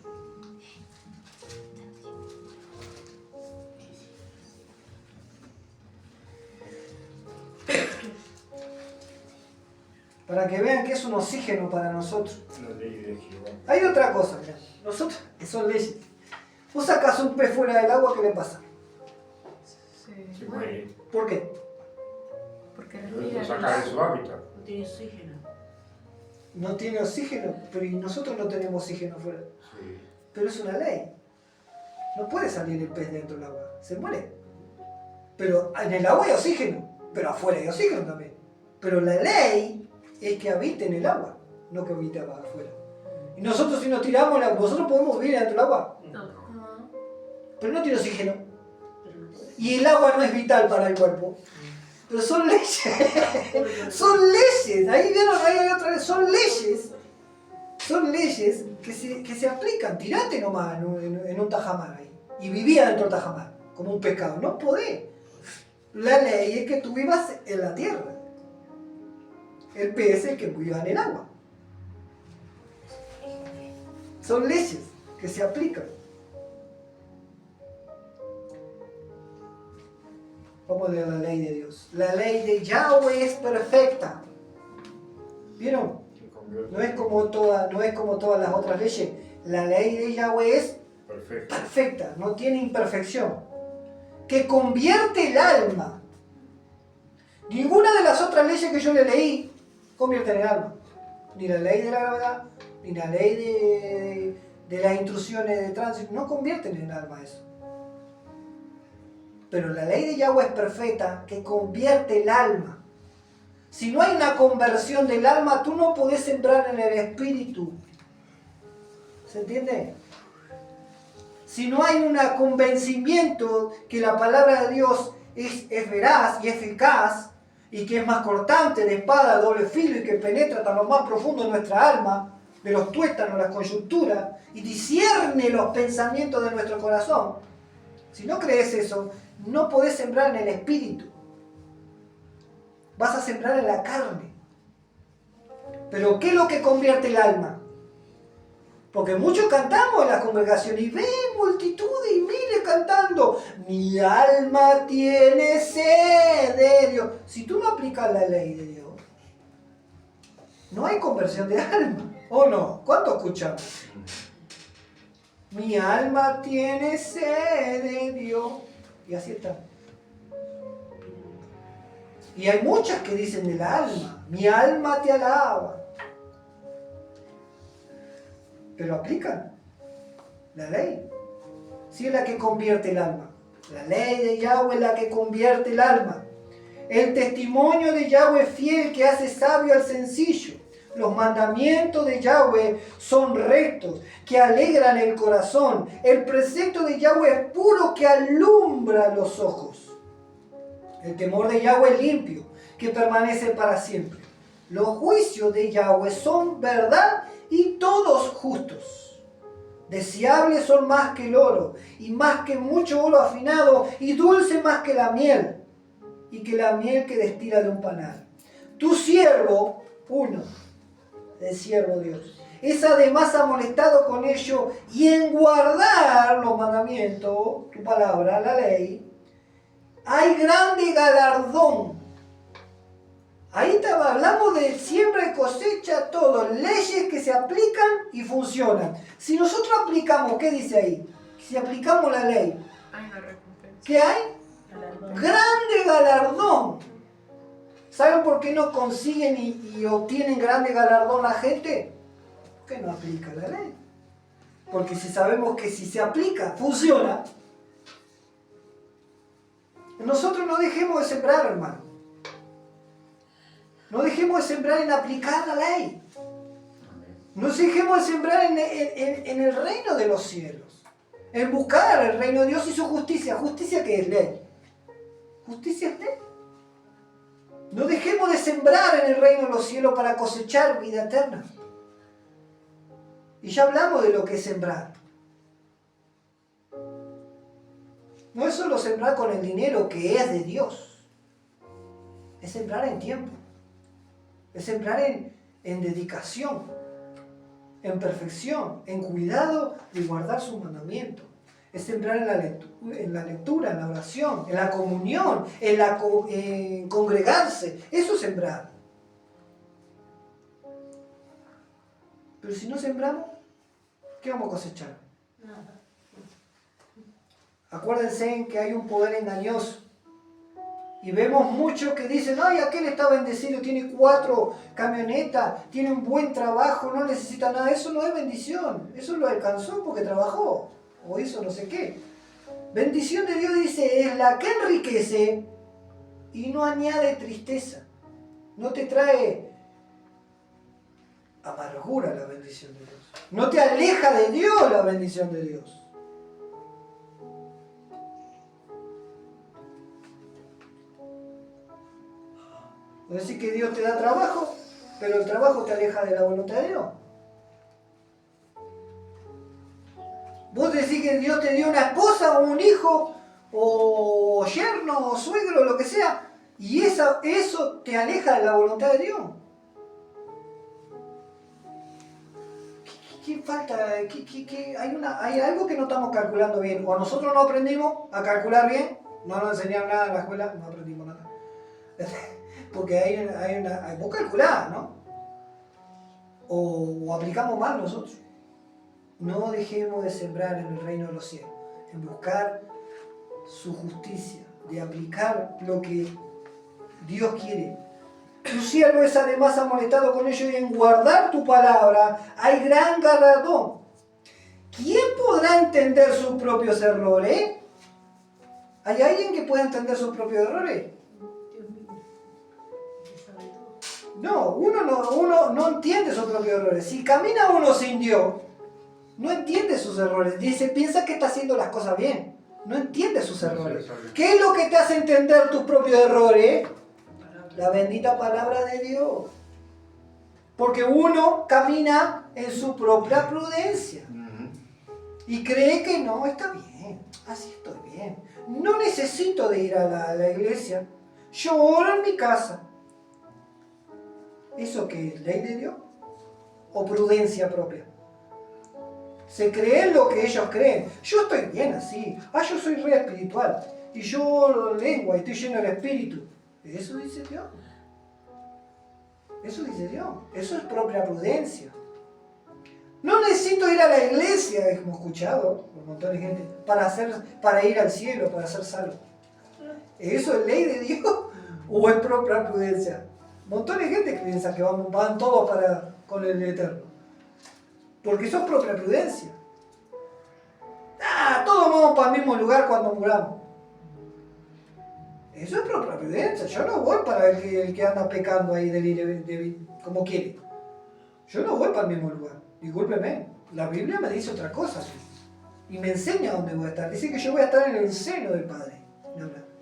Para que vean que es un oxígeno para nosotros. La ley de Jehová. Hay otra cosa, mirá. Nosotros, que son leyes. Vos sacás un pez fuera del agua, ¿qué le pasa? Se muere. ¿Por qué? Porque Entonces lo respira. saca de su hábitat. No tiene oxígeno. No tiene oxígeno, pero y nosotros no tenemos oxígeno fuera. Sí. Pero es una ley. No puede salir el pez dentro del agua, se muere. Pero en el agua hay oxígeno, pero afuera hay oxígeno también. Pero la ley es que habite en el agua, no que habite afuera. Y nosotros si nos tiramos, nosotros podemos vivir dentro del agua, No, pero no tiene oxígeno. pero no puede. Y el agua no es vital para el cuerpo. Pero son leyes. Son leyes. Ahí vieron, ahí hay otra vez. Son leyes. Son leyes que se aplican. Tirate nomás en un tajamar ahí. Y vivía dentro del tajamar, como un pescado. No podés. La ley es que tú vivas en la tierra. El pez es el que viva en el agua. Son leyes que se aplican. Vamos a leer la ley de Dios. La ley de Yahweh es perfecta. ¿Vieron? Se convierte No es como todas las otras leyes. La ley de Yahweh es perfecto. perfecta, no tiene imperfección. Que convierte el alma. Ninguna de las otras leyes que yo le leí convierte en el alma. Ni la ley de la gravedad, ni la ley de las instrucciones de tránsito, no convierten en el alma eso. Pero la ley de Yahweh es perfecta, que convierte el alma. Si no hay una conversión del alma, tú no podés sembrar en el espíritu. ¿Se entiende? Si no hay un convencimiento que la palabra de Dios es veraz y eficaz, y que es más cortante de espada de doble filo y que penetra hasta lo más profundo de nuestra alma, de los tuétanos, las coyunturas, y discierne los pensamientos de nuestro corazón. Si no crees eso, no podés sembrar en el espíritu. Vas a sembrar en la carne. Pero ¿qué es lo que convierte el alma? Porque muchos cantamos en la congregación y ven multitudes y miles cantando. Mi alma tiene sed de Dios. Si tú no aplicas la ley de Dios, no hay conversión de alma. ¿O no? ¿Cuánto escuchamos? Mi alma tiene sed de Dios. Y así está. Y hay muchas que dicen del alma. Mi alma te alaba. Pero aplican la ley. Sí es la que convierte el alma. La ley de Yahweh es la que convierte el alma. El testimonio de Yahweh fiel que hace sabio al sencillo. Los mandamientos de Yahweh son rectos, que alegran el corazón. El precepto de Yahweh es puro, que alumbra los ojos. El temor de Yahweh es limpio, que permanece para siempre. Los juicios de Yahweh son verdad y todos justos. Deseables son más que el oro, y más que mucho oro afinado, y dulce más que la miel, y que la miel que destila de un panal. Tu siervo, el siervo Dios, es además amonestado con ello, y en guardar los mandamientos, tu palabra, la ley, hay grande galardón. Ahí hablamos de siembra y cosecha, todo, leyes que se aplican y funcionan. Si nosotros aplicamos, ¿qué dice ahí? Si aplicamos la ley, Hay una recompensa. ¿qué hay? Galardón. Grande galardón. ¿Saben por qué no consiguen y obtienen grande galardón la gente? Porque no aplica la ley. Porque si sabemos que si se aplica, funciona. Nosotros no dejemos de sembrar, hermano. No dejemos de sembrar en aplicar la ley. No dejemos de sembrar en el reino de los cielos. En buscar el reino de Dios y su justicia. ¿Justicia qué es? Ley. ¿Justicia es ley? No dejemos de sembrar en el reino de los cielos para cosechar vida eterna. Y ya hablamos de lo que es sembrar. No es solo sembrar con el dinero que es de Dios. Es sembrar en tiempo. Es sembrar en dedicación, en perfección, en cuidado de guardar sus mandamientos. Es sembrar en la lectura, en la oración, en la comunión, en congregarse. Eso es sembrar. Pero si no sembramos, ¿qué vamos a cosechar? Nada. Acuérdense en que hay un poder engañoso. Y vemos muchos que dicen, ay, aquel está bendecido, tiene 4 camionetas, tiene un buen trabajo, no necesita nada. Eso no es bendición, eso lo alcanzó porque trabajó, o hizo no sé qué. Bendición de Dios, dice, es la que enriquece y no añade tristeza. No te trae amargura la bendición de Dios. No te aleja de Dios la bendición de Dios. No es decir que Dios te da trabajo, pero el trabajo te aleja de la voluntad de Dios. Vos decís que Dios te dio una esposa o un hijo, o yerno, o suegro, lo que sea, y eso te aleja de la voluntad de Dios. ¿Qué falta? Hay algo que no estamos calculando bien. O nosotros no aprendimos a calcular bien, no nos enseñaron nada en la escuela, no aprendimos nada. Porque vos calculás, ¿no? O aplicamos mal nosotros. No dejemos de sembrar en el reino de los cielos, en buscar su justicia, de aplicar lo que Dios quiere. Tu siervo es además amonestado con ello, y en guardar tu palabra hay gran galardón. ¿Quién podrá entender sus propios errores? ¿Hay alguien que pueda entender sus propios errores? Dios mío. Que sabe todo. No, uno no entiende sus propios errores. Si camina uno sin Dios, no entiende sus errores. Piensa que está haciendo las cosas bien. No entiende sus errores. ¿Qué es lo que te hace entender tus propios errores? La bendita palabra de Dios. Porque uno camina en su propia prudencia. Y cree que no, está bien. Así estoy bien. No necesito de ir a la iglesia. Yo oro en mi casa. ¿Eso qué es? ¿Ley de Dios? ¿O prudencia propia? Se creen lo que ellos creen. Yo estoy bien así. Yo soy re espiritual. Y yo lengua y estoy lleno del espíritu. Eso dice Dios. Eso dice Dios. Eso es propia prudencia. No necesito ir a la iglesia, hemos escuchado un montón de gente, para ir al cielo, para ser salvo. ¿Eso es ley de Dios o es propia prudencia? Un montón de gente que piensa que van todos con el Eterno. Porque eso es propia prudencia. Todos vamos para el mismo lugar cuando muramos. Eso es propia prudencia. Yo no voy para el que anda pecando ahí como quiere. Yo no voy para el mismo lugar. Discúlpeme. La Biblia me dice otra cosa. Y me enseña dónde voy a estar. Dice que yo voy a estar en el seno del Padre.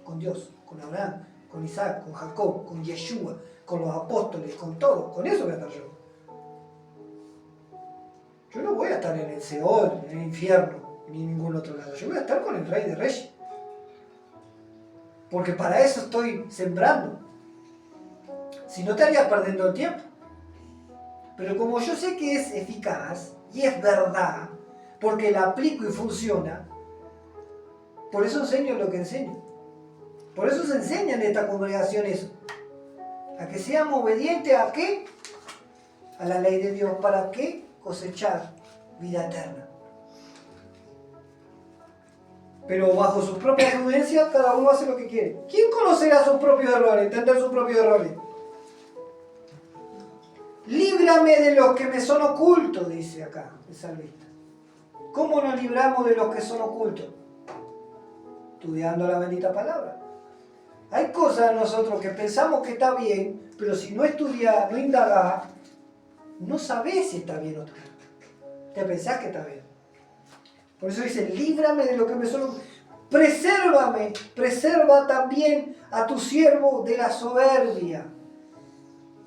Con Dios, con Abraham, con Isaac, con Jacob, con Yeshua, con los apóstoles, con todos. Con eso voy a estar yo. Yo no voy a estar en el Seol, en el infierno, ni en ningún otro lado. Yo voy a estar con el Rey de Reyes. Porque para eso estoy sembrando. Si no, estaría perdiendo el tiempo. Pero como yo sé que es eficaz y es verdad, porque la aplico y funciona, por eso enseño lo que enseño. Por eso se enseña en esta congregación eso. A que seamos obedientes a qué? A la ley de Dios. ¿Para qué? Cosechar vida eterna. Pero bajo sus propias prudencias, cada uno hace lo que quiere. ¿Quién conocerá sus propios errores? Entender sus propios errores. Líbrame de los que me son ocultos, dice acá el salmista. ¿Cómo nos libramos de los que son ocultos? Estudiando la bendita palabra. Hay cosas nosotros que pensamos que está bien, pero si no estudias, no indagás, no sabés si está bien o no. Te pensás que está bien. Por eso dice, líbrame de lo que me son ocultos. Presérvame, preserva también a tu siervo de la soberbia.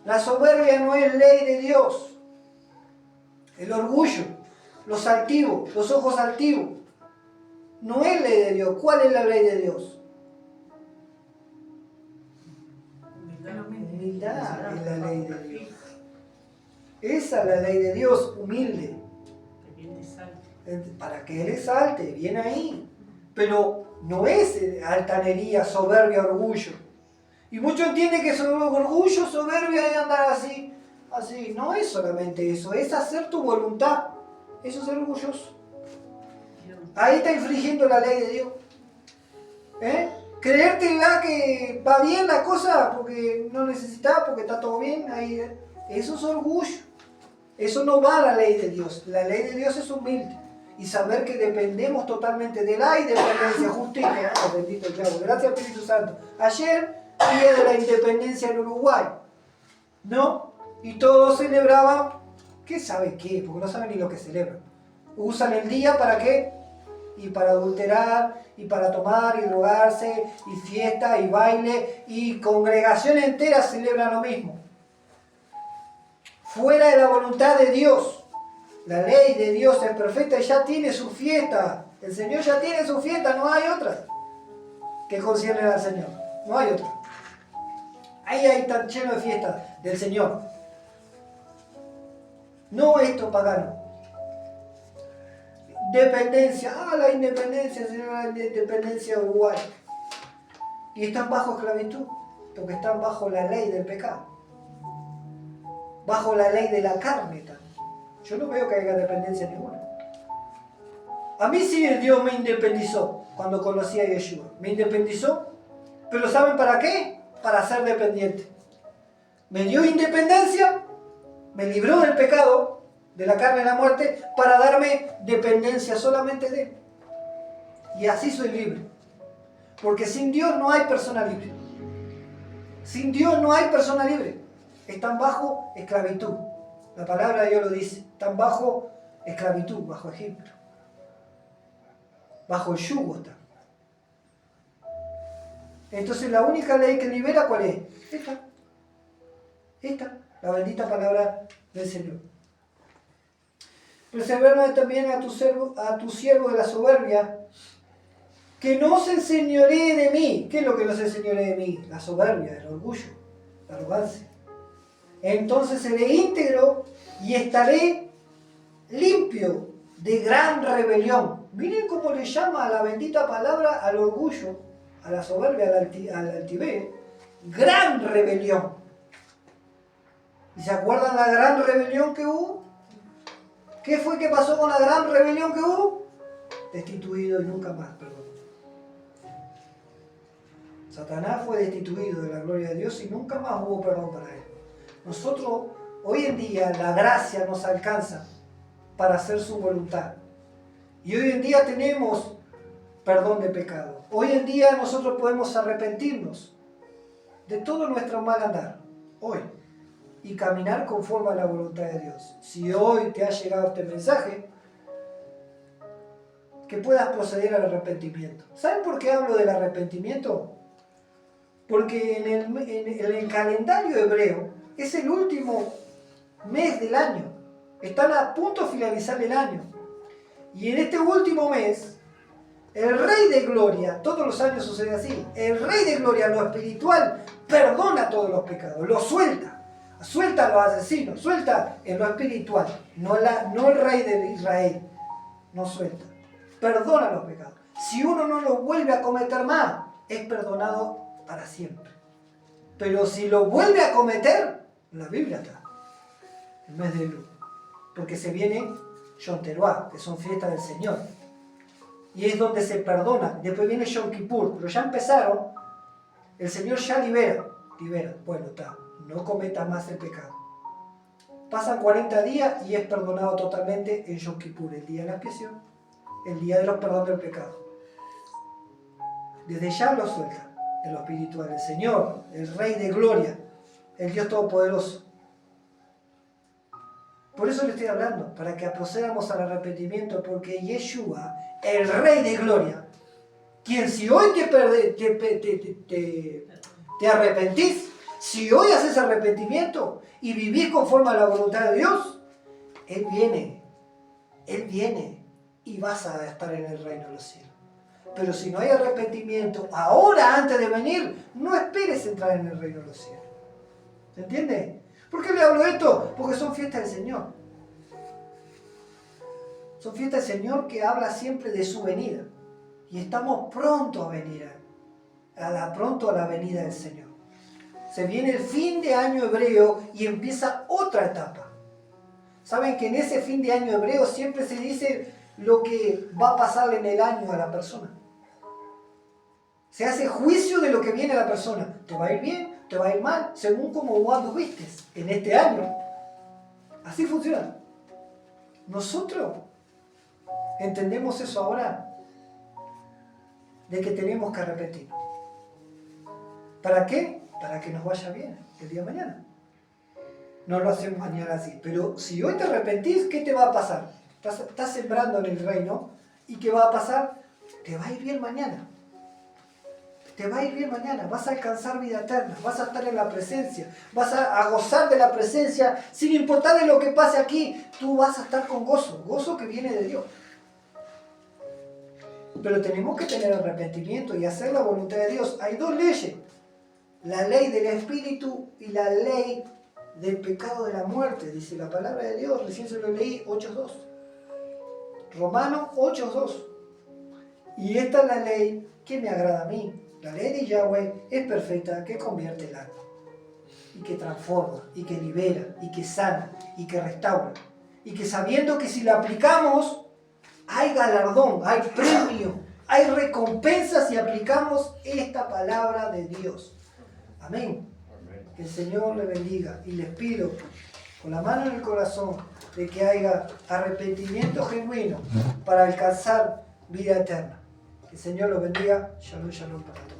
La soberbia no es ley de Dios. El orgullo, los altivos, los ojos altivos, no es ley de Dios. ¿Cuál es la ley de Dios? Humildad es la ley de Dios. Esa es la ley de Dios, humilde. Para que Él exalte, viene ahí. Pero no es altanería, soberbia, orgullo. Y muchos entienden que es orgullo, soberbia y andar así. No es solamente eso, es hacer tu voluntad. Eso es ser orgulloso. Ahí está infringiendo la ley de Dios. Creértela que va bien la cosa porque no necesitas, porque está todo bien. Ahí, eso es orgullo. Eso no va a la ley de Dios. La ley de Dios es humilde. Y saber que dependemos totalmente de la independencia, justicia. Oh, bendito el diablo. Gracias Espíritu Santo. Ayer, día de la independencia en Uruguay. ¿No? Y todos celebraban, ¿qué sabe qué? Porque no saben ni lo que celebran. Usan el día para qué? Y para adulterar, y para tomar, y drogarse, y fiesta, y baile, y congregaciones enteras celebran lo mismo. Fuera de la voluntad de Dios. La ley de Dios es perfecta y ya tiene su fiesta. El Señor ya tiene su fiesta, no hay otra que conciernen al Señor. No hay otra. Ahí está lleno de fiestas del Señor. No esto pagano. Dependencia. La independencia, Señor, la independencia de Uruguay. Y están bajo esclavitud, porque están bajo la ley del pecado. Bajo la ley de la carne también. Yo no veo que haya dependencia ninguna. A mí sí Dios me independizó cuando conocí a Yeshua. Me independizó, pero ¿saben para qué? Para ser dependiente. Me dio independencia, me libró del pecado, de la carne y la muerte, para darme dependencia solamente de Él. Y así soy libre. Porque sin Dios no hay persona libre. Sin Dios no hay persona libre. Están bajo esclavitud. La palabra de Dios lo dice. Están bajo esclavitud, bajo Egipto. Bajo el yugo están. Entonces la única ley que libera, ¿cuál es? Esta, la bendita palabra del Señor. Preservarme también a tu siervo de la soberbia, que no se enseñoree de mí. ¿Qué es lo que no se enseñoree de mí? La soberbia, el orgullo, la arrogancia. Entonces seré íntegro y estaré limpio de gran rebelión. Miren cómo le llama a la bendita palabra al orgullo, a la soberbia, al altivez, gran rebelión. ¿Y se acuerdan la gran rebelión que hubo? ¿Qué fue que pasó con la gran rebelión que hubo? Destituido y nunca más, perdón. Satanás fue destituido de la gloria de Dios y nunca más hubo perdón para él. Nosotros, hoy en día, la gracia nos alcanza para hacer su voluntad. Y hoy en día tenemos perdón de pecado. Hoy en día nosotros podemos arrepentirnos de todo nuestro mal andar. Hoy. y caminar conforme a la voluntad de Dios. Si hoy te ha llegado este mensaje, que puedas proceder al arrepentimiento. ¿Saben por qué hablo del arrepentimiento? Porque en el calendario hebreo es el último mes del año. Están a punto de finalizar el año. Y en este último mes, el Rey de Gloria, todos los años sucede así, el Rey de Gloria, lo espiritual, perdona todos los pecados, los suelta. Suelta a los asesinos, suelta en lo espiritual, no el Rey de Israel, no suelta. Perdona los pecados. Si uno no lo vuelve a cometer más, es perdonado para siempre. Pero si lo vuelve a cometer, la Biblia está, el mes de Elul, porque se viene Yom Teruah, que son fiestas del Señor, y es donde se perdona. Después viene Yom Kippur, pero ya empezaron, el Señor ya libera, bueno, está, no cometa más el pecado. Pasan 40 días y es perdonado totalmente en Yom Kippur, el día de la expiación, el día de los perdón del pecado. Desde ya lo suelta en lo espiritual, el Señor, el Rey de Gloria, el Dios Todopoderoso. Por eso le estoy hablando, para que procedamos al arrepentimiento, porque Yeshua, el Rey de Gloria, quien si hoy te arrepentís, si hoy haces arrepentimiento y vivís conforme a la voluntad de Dios, Él viene y vas a estar en el reino de los cielos. Pero si no hay arrepentimiento, ahora antes de venir, no esperes entrar en el reino de los cielos. ¿Se entiende? ¿Por qué le hablo de esto? Porque son fiestas del Señor. Son fiestas del Señor que habla siempre de su venida. Y estamos pronto a venir, pronto a la venida del Señor. Se viene el fin de año hebreo y empieza otra etapa. Saben que en ese fin de año hebreo siempre se dice lo que va a pasar en el año a la persona. Se hace juicio de lo que viene a la persona. ¿Te va a ir bien? ¿Te va a ir mal? Según como vos anduviste en este año. Así funciona. Nosotros entendemos eso ahora, de que tenemos que arrepentirnos. ¿Para qué? Para que nos vaya bien el día de mañana. No lo hacemos mañana así. Pero si hoy te arrepentís, ¿qué te va a pasar? Estás sembrando en el reino. ¿Y qué va a pasar? Te va a ir bien mañana. Te va a ir bien mañana. Vas a alcanzar vida eterna. Vas a estar en la presencia. Vas a gozar de la presencia. Sin importar de lo que pase aquí, tú vas a estar con gozo. Gozo que viene de Dios. Pero tenemos que tener arrepentimiento y hacer la voluntad de Dios. Hay dos leyes. La ley del Espíritu y la ley del pecado de la muerte, dice la palabra de Dios. Recién se lo leí, 8.2. Romanos 8.2. Y esta es la ley que me agrada a mí. La ley de Yahweh es perfecta, que convierte el alma, y que transforma, y que libera, y que sana, y que restaura. Y que sabiendo que si la aplicamos, hay galardón, hay premio, hay recompensa si aplicamos esta palabra de Dios. Amén. Que el Señor le bendiga y les pido con la mano en el corazón de que haya arrepentimiento genuino para alcanzar vida eterna. Que el Señor los bendiga. Shalom, shalom para todos.